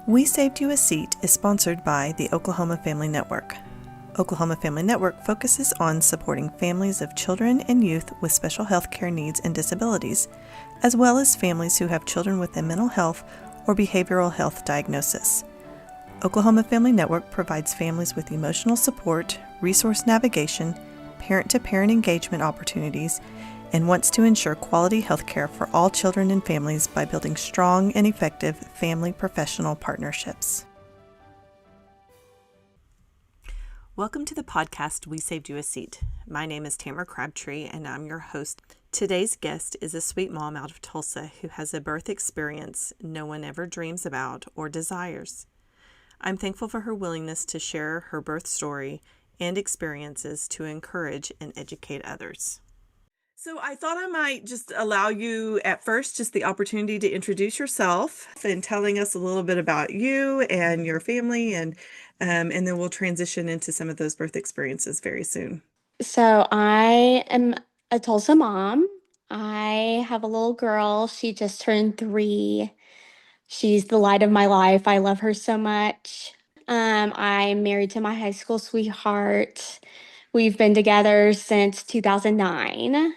We Saved You a Seat is sponsored by the Oklahoma Family Network. Oklahoma Family Network focuses on supporting families of children and youth with special health care needs and disabilities, as well as families who have children with a mental health or behavioral health diagnosis. Oklahoma Family Network provides families with emotional support, resource navigation, parent-to-parent engagement opportunities, and wants to ensure quality health care for all children and families by building strong and effective family-professional partnerships. Welcome to the podcast, We Saved You a Seat. My name is Tamara Crabtree, and I'm your host. Today's guest is a sweet mom out of Tulsa who has a birth experience no one ever dreams about or desires. I'm thankful for her willingness to share her birth story and experiences to encourage and educate others. So I thought I might just allow you at first just the opportunity to introduce yourself and telling us a little bit about you and your family, and then we'll transition into some of those birth experiences very soon. So I am a Tulsa mom. I have a little girl. She just turned 3. She's the light of my life. I love her so much. I'm married to my high school sweetheart. We've been together since 2009.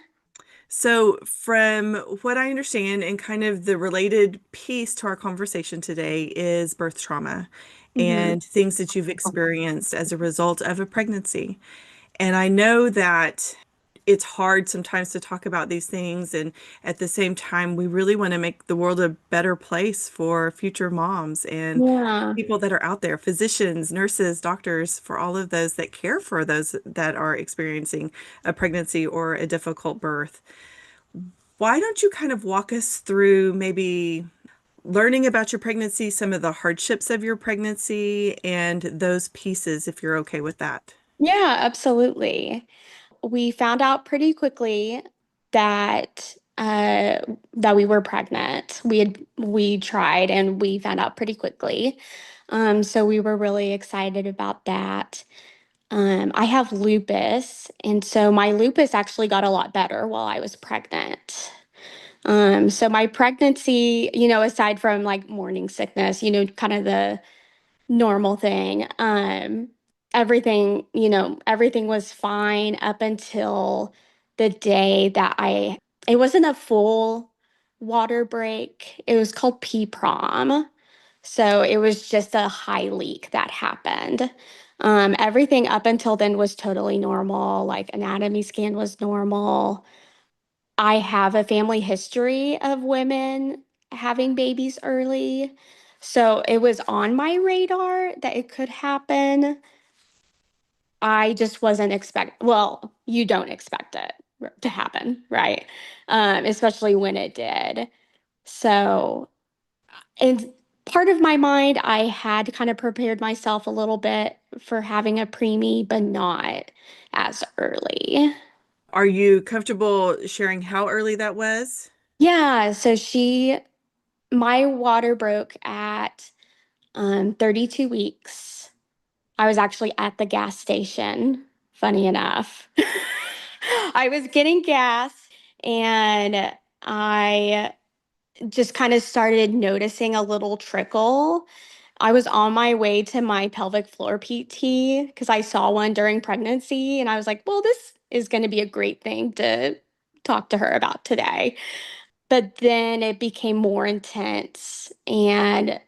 So from what I understand, and kind of the related piece to our conversation today is birth trauma hmm and things that you've experienced as a result of a pregnancy. And I know that it's hard sometimes to talk about these things. And at the same time, we really want to make the world a better place for future moms and Yeah. people that are out there, physicians, nurses, doctors, for all of those that care for those that are experiencing a pregnancy or a difficult birth. Why don't you kind of walk us through maybe learning about your pregnancy, some of the hardships of your pregnancy, and those pieces, if you're okay with that? Yeah, absolutely. We found out pretty quickly that that we were pregnant. We tried and we found out pretty quickly. So we were really excited about that. I have lupus, and so my lupus actually got a lot better while I was pregnant. So my pregnancy, aside from like morning sickness, kind of the normal thing. Everything was fine up until the day that it wasn't a full water break. It was called PPROM. So it was just a high leak that happened. Everything up until then was totally normal. Like anatomy scan was normal. I have a family history of women having babies early. So it was on my radar that it could happen. I just wasn't well, you don't expect it to happen, right? Especially when it did. So, and part of my mind, I had kind of prepared myself a little bit for having a preemie, but not as early. Are you comfortable sharing how early that was? Yeah, so my water broke at 32 weeks. I was actually at the gas station, funny enough. I was getting gas and I just kind of started noticing a little trickle. I was on my way to my pelvic floor PT because I saw one during pregnancy and I was like, well, this is going to be a great thing to talk to her about today. But then it became more intense and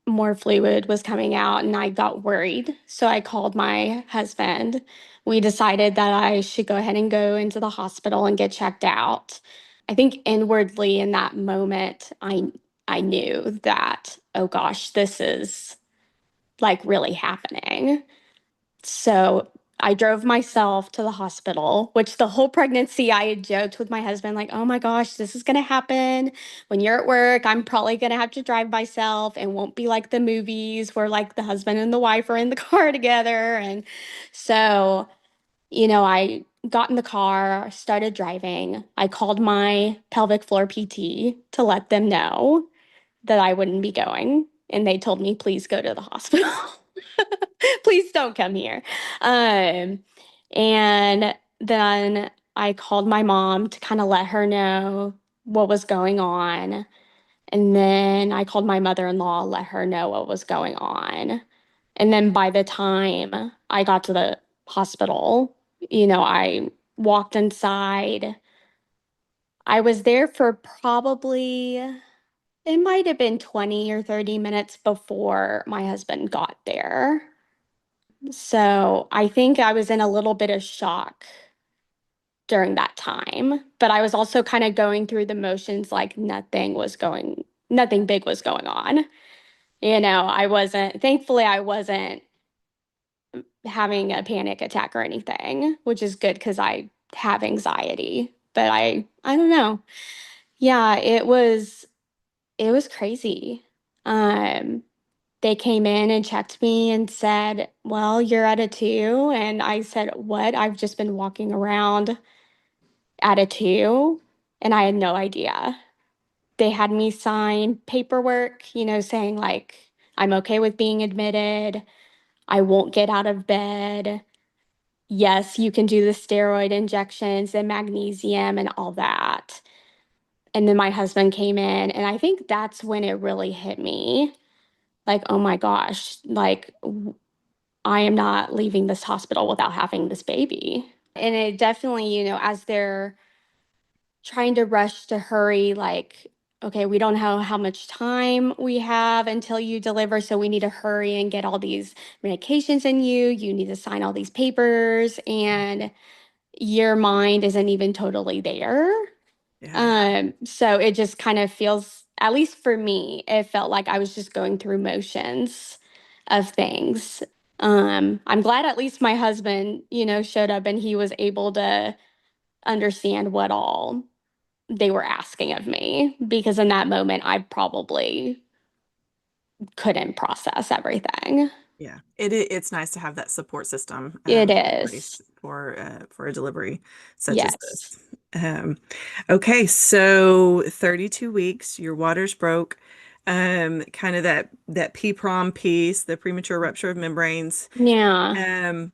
more fluid was coming out, and I got worried. So I called my husband. We decided that I should go ahead and go into the hospital and get checked out. I think inwardly in that moment, I knew that, oh gosh, this is like really happening. So I drove myself to the hospital, which the whole pregnancy I had joked with my husband, like, oh my gosh, this is going to happen when you're at work. I'm probably going to have to drive myself and won't be like the movies where like the husband and the wife are in the car together. And so, I got in the car, started driving. I called my pelvic floor PT to let them know that I wouldn't be going. And they told me, please go to the hospital. Please don't come here. Um, and then I called my mom to kind of let her know what was going on. And then I called my mother-in-law, let her know what was going on. And then by the time I got to the hospital, I walked inside. I was there for probably, it might have been 20 or 30 minutes before my husband got there. So I think I was in a little bit of shock during that time, but I was also kind of going through the motions like nothing big was going on. Thankfully, I wasn't having a panic attack or anything, which is good because I have anxiety. But I don't know. Yeah, it was crazy. Um, they came in and checked me and said, "Well, you're at a 2." And I said, "What? I've just been walking around at a 2." And I had no idea. They had me sign paperwork, saying like I'm okay with being admitted. I won't get out of bed. Yes, you can do the steroid injections and magnesium and all that. And then my husband came in, and I think that's when it really hit me. Like, oh my gosh, like I am not leaving this hospital without having this baby. And it definitely, as they're trying to rush to hurry, like, okay, we don't know how much time we have until you deliver, so we need to hurry and get all these medications in you. You need to sign all these papers, and your mind isn't even totally there. Yeah. So it just kind of feels, at least for me, it felt like I was just going through motions of things. I'm glad at least my husband, showed up and he was able to understand what all they were asking of me, because in that moment I probably couldn't process everything. Yeah, it's nice to have that support system It in place is. for a delivery such as Yes. this. Um, okay, so 32 weeks, your waters broke. Kind of that PPROM piece, the premature rupture of membranes. Yeah. Um,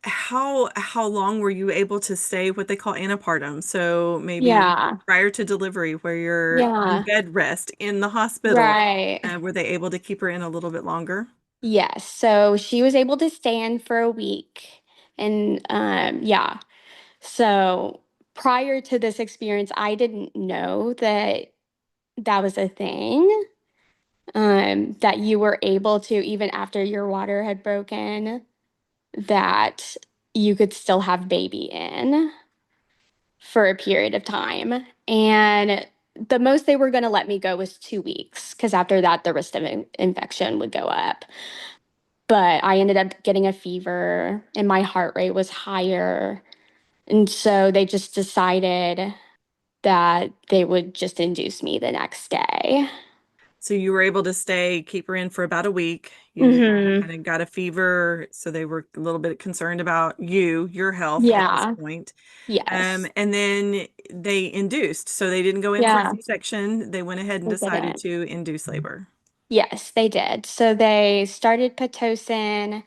how long were you able to stay what they call antepartum? So maybe Yeah. prior to delivery, where you're on Yeah. bed rest in the hospital, Right. were they able to keep her in a little bit longer? Yes. So she was able to stand for a week. And yeah. So prior to this experience, I didn't know that that was a thing. That you were able to, even after your water had broken, that you could still have baby in for a period of time. And the most they were going to let me go was 2 weeks, because after that, the risk of infection would go up. But I ended up getting a fever and my heart rate was higher. And so they just decided that they would just induce me the next day. So you were able to keep her in for about a week. You Hmm. kind of got a fever, so they were a little bit concerned about your health at this Yeah. point. Yes. And then they induced. So they didn't go in for a Yeah. C-section. They went ahead and They decided didn't. to induce labor. Yes, they did. So they started Pitocin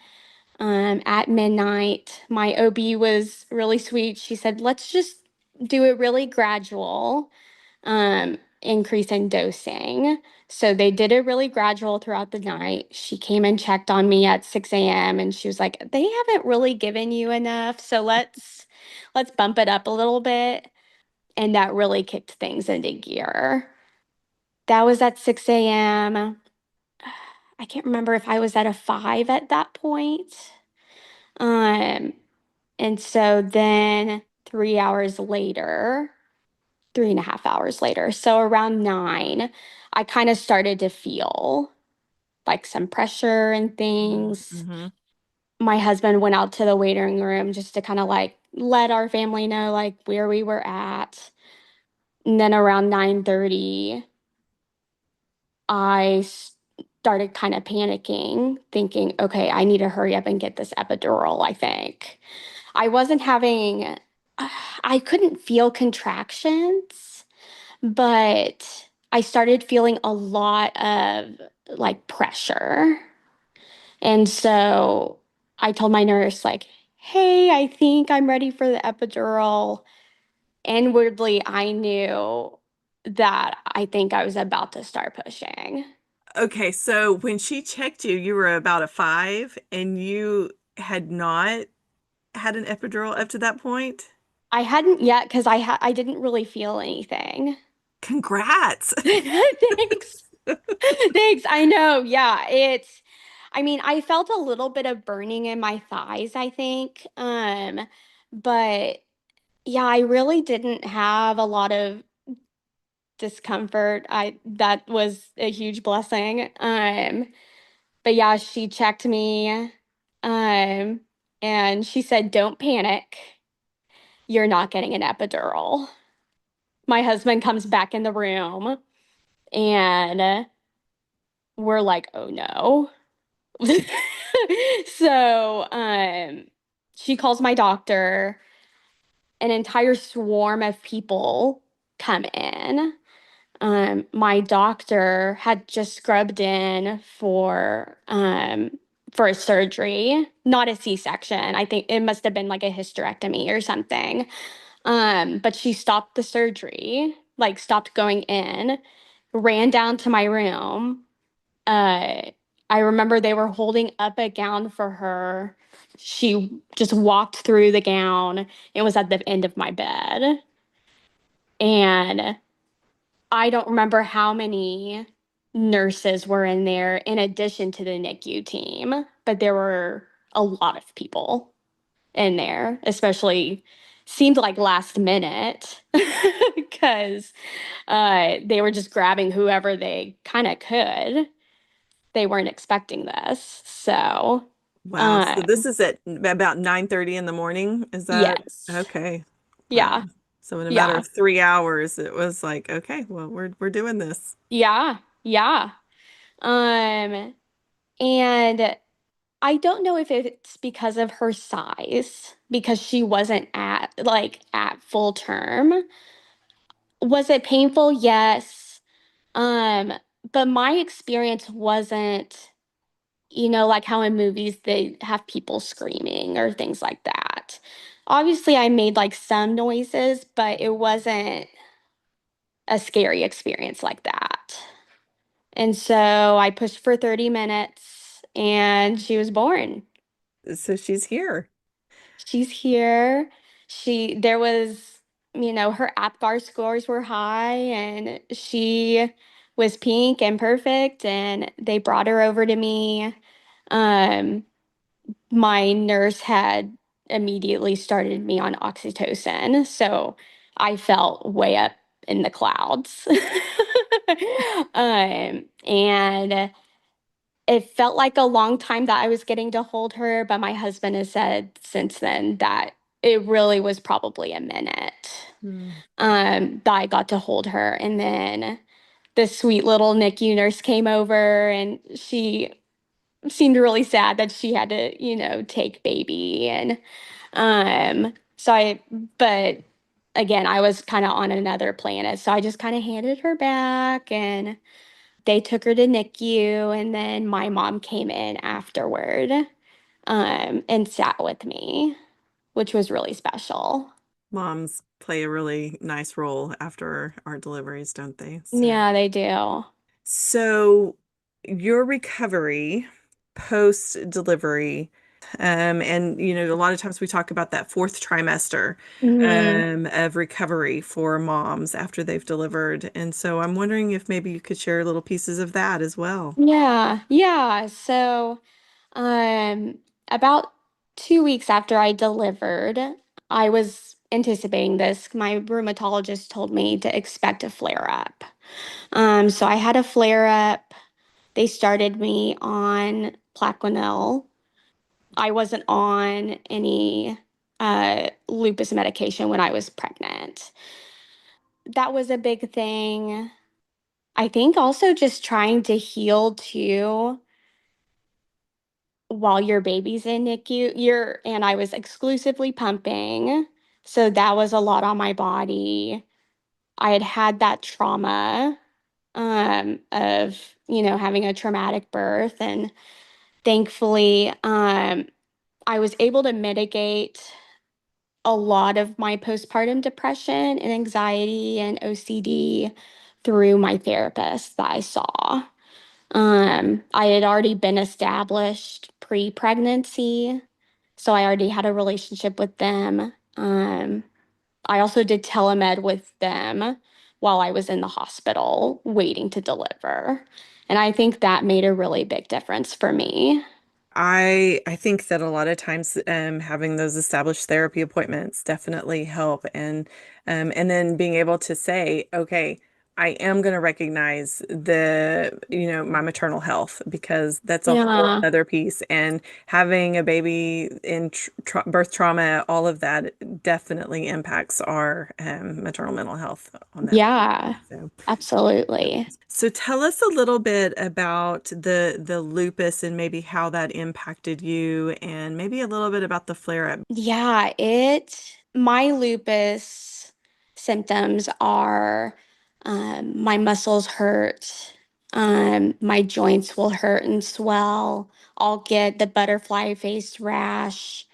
at midnight. My OB was really sweet. She said, let's just do it really gradual, increase in dosing. So they did it really gradual throughout the night. She came and checked on me at 6 a.m. and she was like, they haven't really given you enough. So let's bump it up a little bit. And that really kicked things into gear. That was at 6 a.m. I can't remember if I was at a 5 at that point. Um, and so then 3 hours later, 3.5 hours later, so around 9, I kind of started to feel like some pressure and things. Mm-hmm. My husband went out to the waiting room just to kind of like let our family know like where we were at. And then around 9:30, I started kind of panicking, thinking, okay, I need to hurry up and get this epidural, I think. I wasn't having, I couldn't feel contractions, but I started feeling a lot of like pressure. And so I told my nurse, like, hey, I think I'm ready for the epidural. Inwardly, I knew that I think I was about to start pushing. Okay, so when she checked you, you were about a 5 and you had not had an epidural up to that point? I hadn't yet because I didn't really feel anything. Congrats. Thanks. Thanks. I know. Yeah, I mean, I felt a little bit of burning in my thighs, I think. But yeah, I really didn't have a lot of discomfort. I That was a huge blessing. But yeah, she checked me, um, and she said, "Don't panic. You're not getting an epidural." My husband comes back in the room, and we're like, "Oh no." So, she calls my doctor. An entire swarm of people come in. My doctor had just scrubbed in for a surgery, not a C-section. I think it must have been like a hysterectomy or something. But she stopped the surgery, like stopped going in, ran down to my room. uh, I remember they were holding up a gown for her. She just walked through the gown and was at the end of my bed. And I don't remember how many nurses were in there in addition to the NICU team, but there were a lot of people in there, especially seemed like last minute because they were just grabbing whoever they kind of could. They weren't expecting this. So, Wow. uh, So this is at about 9:30 in the morning. Is that yes. okay? Wow. Yeah. So in a matter Yeah. of 3 hours, it was like, okay, well, we're doing this. Yeah. Yeah. Um, and I don't know if it's because of her size, because she wasn't at full term. Was it painful? Yes. Um, but my experience wasn't, like how in movies they have people screaming or things like that. Obviously, I made like some noises, but it wasn't a scary experience like that. And so I pushed for 30 minutes and she was born. So she's here. She's here. There was, her APGAR scores were high and she was pink and perfect and they brought her over to me. Um, my nurse had immediately started me on oxytocin, so I felt way up in the clouds. And it felt like a long time that I was getting to hold her, but my husband has said since then that it really was probably a minute Hmm. that I got to hold her. And then the sweet little NICU nurse came over and she seemed really sad that she had to, take baby. And so but again, I was kind of on another planet. So I just kind of handed her back and they took her to NICU. And then my mom came in afterward and sat with me, which was really special. Moms play a really nice role after our deliveries, don't they? Yeah, they do. So your recovery post delivery, and a lot of times we talk about that fourth trimester Mhm. of recovery for moms after they've delivered. And so I'm wondering if maybe you could share little pieces of that as well. Yeah, yeah. So, um, about 2 weeks after I delivered, I was anticipating this. My rheumatologist told me to expect a flare up. So I had a flare up. They started me on Plaquenil. I wasn't on any lupus medication when I was pregnant. That was a big thing. I think also just trying to heal too while your baby's in NICU. And I was exclusively pumping. So that was a lot on my body. I had had that trauma of, having a traumatic birth. And thankfully, I was able to mitigate a lot of my postpartum depression and anxiety and OCD through my therapist that I saw. I had already been established pre-pregnancy, so I already had a relationship with them. I also did telemed with them while I was in the hospital waiting to deliver. And I think that made a really big difference for me. I think that a lot of times having those established therapy appointments definitely help, and then being able to say, okay, I am going to recognize my maternal health, because that's a whole Yeah. other piece, and having a baby in birth trauma, all of that definitely impacts our maternal mental health on that. Yeah, So. absolutely. So tell us a little bit about the lupus and maybe how that impacted you, and maybe a little bit about the flare-up. Yeah, my lupus symptoms are my muscles hurt, my joints will hurt and swell. I'll get the butterfly face rash.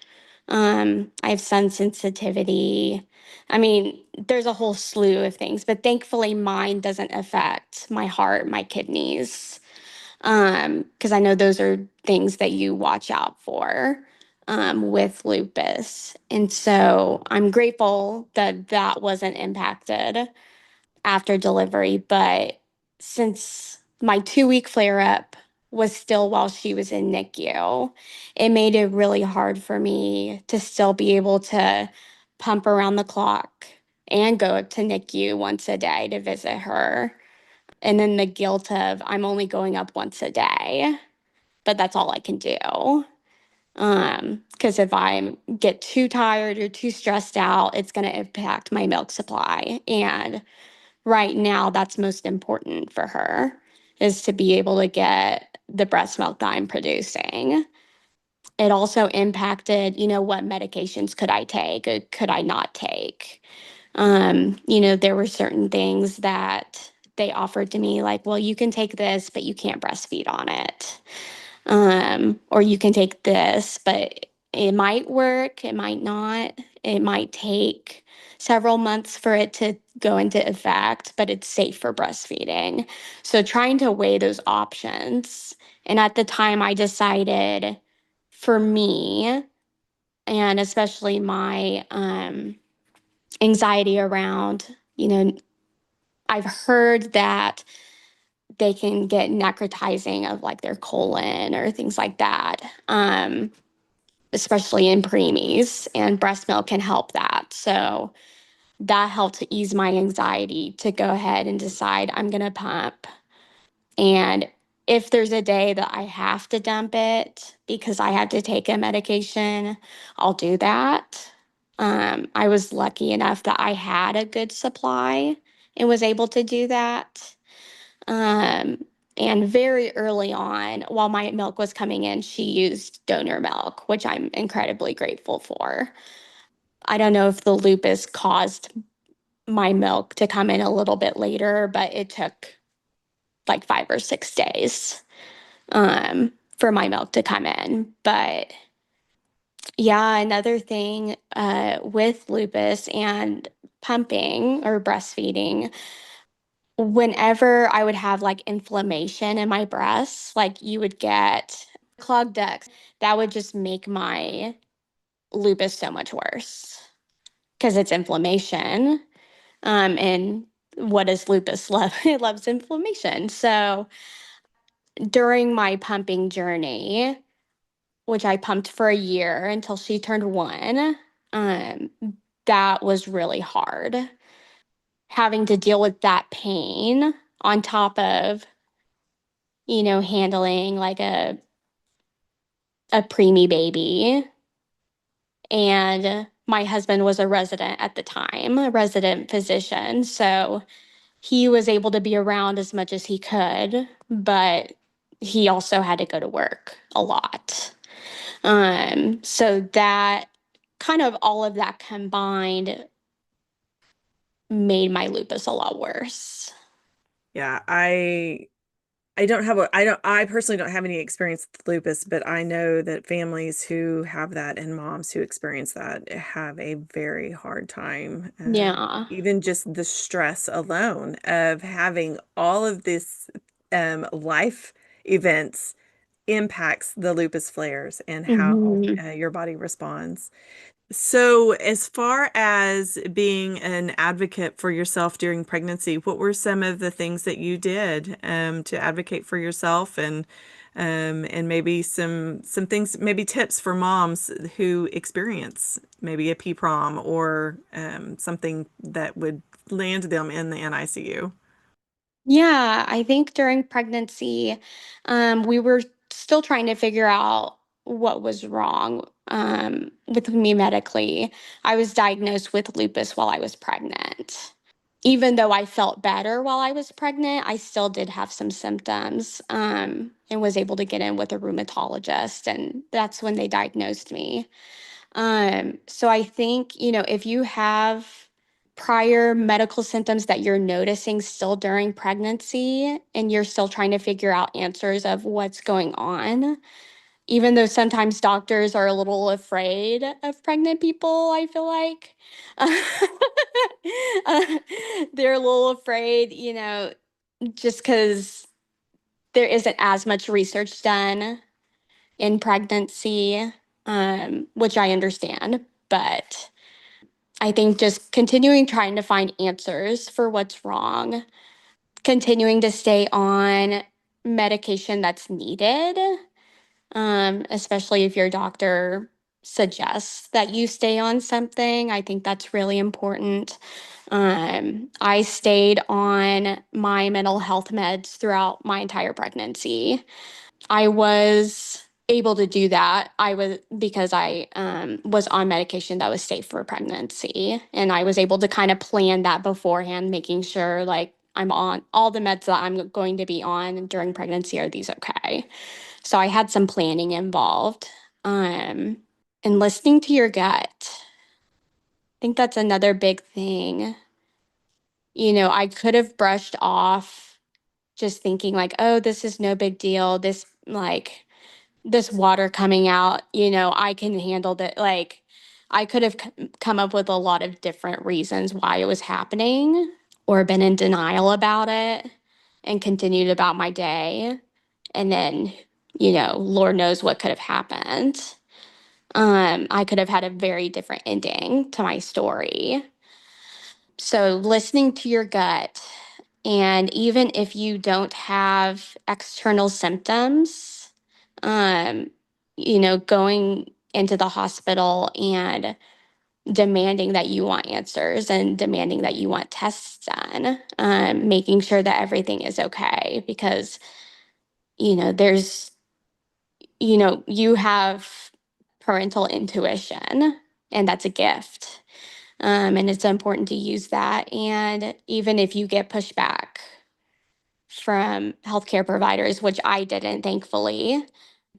I have sun sensitivity. I mean, there's a whole slew of things, but thankfully mine doesn't affect my heart, my kidneys. Because I know those are things that you watch out for with lupus. And so I'm grateful that that wasn't impacted after delivery. But since my 2 week flare up was still while she was in NICU, it made it really hard for me to still be able to pump around the clock and go to NICU once a day to visit her. And then the guilt of I'm only going up once a day, but that's all I can do. Because if I get too tired or too stressed out, it's going to impact my milk supply. And right now, that's most important for her is to be able to get the breast milk that I'm producing. It also impacted, what medications could I take or could I not take? There were certain things that they offered to me, like, well, you can take this, but you can't breastfeed on it. Or you can take this, but it might work, it might not. It might take several months for it to go into effect, but it's safe for breastfeeding. So trying to weigh those options. And at the time, I decided for me, and especially my anxiety around, I've heard that they can get necrotizing of like their colon or things like that, especially in preemies, and breast milk can help that. So that helped to ease my anxiety to go ahead and decide I'm going to pump. And if there's a day that I have to dump it because I had to take a medication, I'll do that. I was lucky enough that I had a good supply and was able to do that. Um, and very early on, while my milk was coming in, she used donor milk, which I'm incredibly grateful for. I don't know if the lupus caused my milk to come in a little bit later, but it took like 5 or 6 days for my milk to come in. But yeah, another thing with lupus and pumping or breastfeeding, whenever I would have like inflammation in my breasts, like you would get clogged ducts, that would just make my lupus so much worse because it's inflammation. And what does lupus love? It loves inflammation. So during my pumping journey, which I pumped for a year until she turned 1, um, that was really hard. Having to deal with that pain on top of, handling like a preemie baby. And my husband was a resident at the time, a resident physician. So he was able to be around as much as he could, but he also had to go to work a lot. So that kind of all of that combined made my lupus a lot worse. Yeah, I I personally don't have any experience with lupus, but I know that families who have that and moms who experience that have a very hard time. Yeah. Even just the stress alone of having all of this life events impacts the lupus flares and how Hmm. your body responds. So, as far as being an advocate for yourself during pregnancy, what were some of the things that you did to advocate for yourself, and maybe some things, maybe tips for moms who experience maybe a PPROM or something that would land them in the NICU? Yeah, I think during pregnancy, we were still trying to figure out what was wrong with me medically. I was diagnosed with lupus while I was pregnant. Even though I felt better while I was pregnant, I still did have some symptoms and was able to get in with a rheumatologist. And that's when they diagnosed me. So I think, if you have prior medical symptoms that you're noticing still during pregnancy and you're still trying to figure out answers of what's going on, even though sometimes doctors are a little afraid of pregnant people, I feel like. Uh, they're a little afraid, just because there isn't as much research done in pregnancy, which I understand. But I think just continuing trying to find answers for what's wrong, continuing to stay on medication that's needed, especially if your doctor suggests that you stay on something. I think that's really important. I stayed on my mental health meds throughout my entire pregnancy. I was able to do that. I was because I was on medication that was safe for pregnancy, and I was able to kind of plan that beforehand, making sure like I'm on all the meds that I'm going to be on during pregnancy. Are these okay? So I had some planning involved, and listening to your gut. I think that's another big thing. I could have brushed off just thinking like, oh, this is no big deal. This water coming out, I can handle that. Like, I could have come up with a lot of different reasons why it was happening or been in denial about it and continued about my day. And then, Lord knows what could have happened. I could have had a very different ending to my story. So, listening to your gut, and even if you don't have external symptoms, um, going into the hospital and demanding that you want answers and demanding that you want tests done, making sure that everything is okay because, there's, you have parental intuition, and that's a gift. And it's important to use that. And even if you get pushback from healthcare providers, which I didn't, thankfully,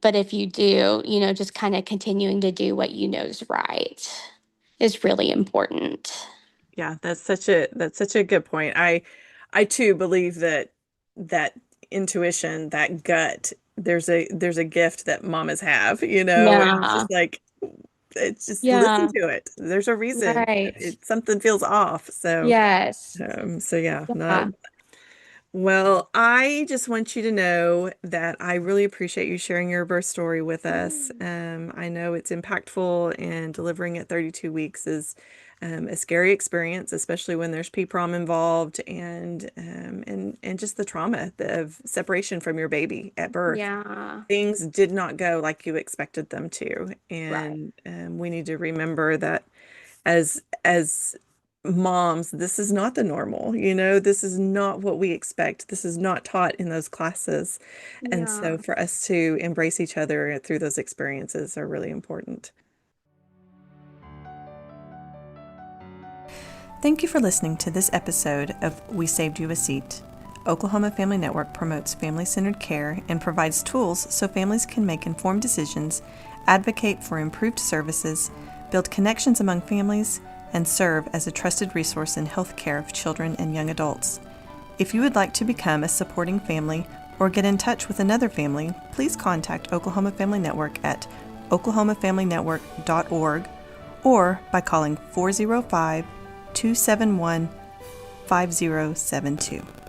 but if you do, just kind of continuing to do what you know is right is really important. Yeah, that's such a good point. I too believe that intuition, that gut, there's a gift that mamas have, and it's Yeah. just like it's just listen Yeah. to it. There's a reason. Right. Something feels off. Yes. So yeah, not Yeah. well, I just want you to know that I really appreciate you sharing your birth story with us. I know it's impactful, and delivering at 32 weeks is a scary experience, especially when there's PPROM involved, and just the trauma of separation from your baby at birth. Yeah. Things did not go like you expected them to, Right. and we need to remember that as moms, this is not the normal, this is not what we expect. This is not taught in those classes. And so Yeah. for us to embrace each other through those experiences are really important. Thank you for listening to this episode of We Saved You a Seat. Oklahoma Family Network promotes family-centered care and provides tools so families can make informed decisions, advocate for improved services, build connections among families, and serve as a trusted resource in health care of children and young adults. If you would like to become a supporting family or get in touch with another family, please contact Oklahoma Family Network at oklahomafamilynetwork.org or by calling 405-271-5072.